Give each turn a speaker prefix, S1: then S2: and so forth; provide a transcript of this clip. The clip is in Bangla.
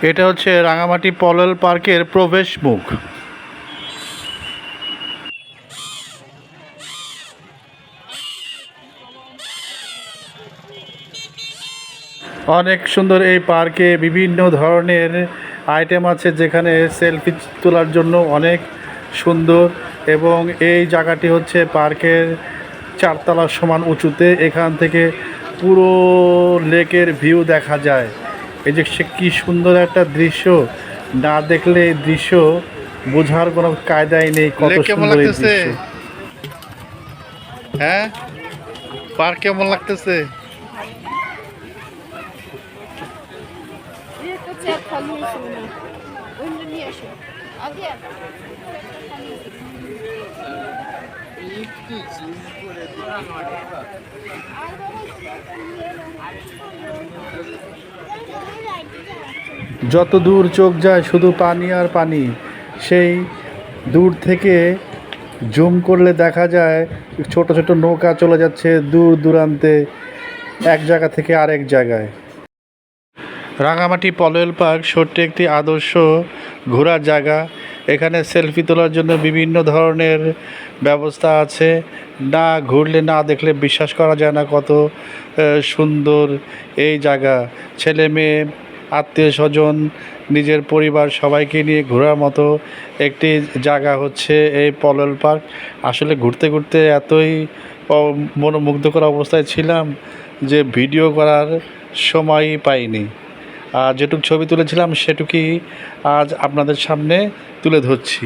S1: এটা হচ্ছে রাঙামাটি পলল পার্কের প্রবেশ মুখ। অনেক সুন্দর এই পার্কে বিভিন্ন ধরনের আইটেম আছে, যেখানে সেলফি তোলার জন্য অনেক সুন্দর। এবং এই জায়গাটি হচ্ছে পার্কের 4 তলার সমান উঁচুতে। এখান থেকে পুরো লেকের ভিউ দেখা যায়। এই যে সে কী সুন্দর একটা দৃশ্য, না দেখলে এই দৃশ্য বোঝার কোনো কায়দাই নেই কত সুন্দর এই দৃশ্য। হ্যাঁ, পার্ক কেমন লাগতেছে? যত দূর চোখ যায় শুধু পানি আর পানি। সেই দূর থেকে জুম করলে দেখা যায় ছোট ছোট নৌকা চলে যাচ্ছে দূর দূরান্তে, এক জায়গা থেকে আরেক জায়গায়। রাঙামাটি পলল পার্ক ছোট্ট একটি আদর্শ ঘোরার জায়গা। এখানে সেলফি তোলার জন্য বিভিন্ন ধরনের ব্যবস্থা আছে। না ঘুরলে, না দেখলে বিশ্বাস করা যায় না কত সুন্দর এই জায়গা। ছেলে মেয়ে, আত্মীয় স্বজন, নিজের পরিবার সবাইকে নিয়ে ঘোরার মতো একটি জায়গা হচ্ছে এই পলল পার্ক। আসলে ঘুরতে ঘুরতে এতই মনোমুগ্ধকর অবস্থায় ছিলাম যে ভিডিও করার সময়ই পাইনি। আর যেটুকু ছবি তুলেছিলাম সেটুকুই আজ আপনাদের সামনে তুলে ধরছি।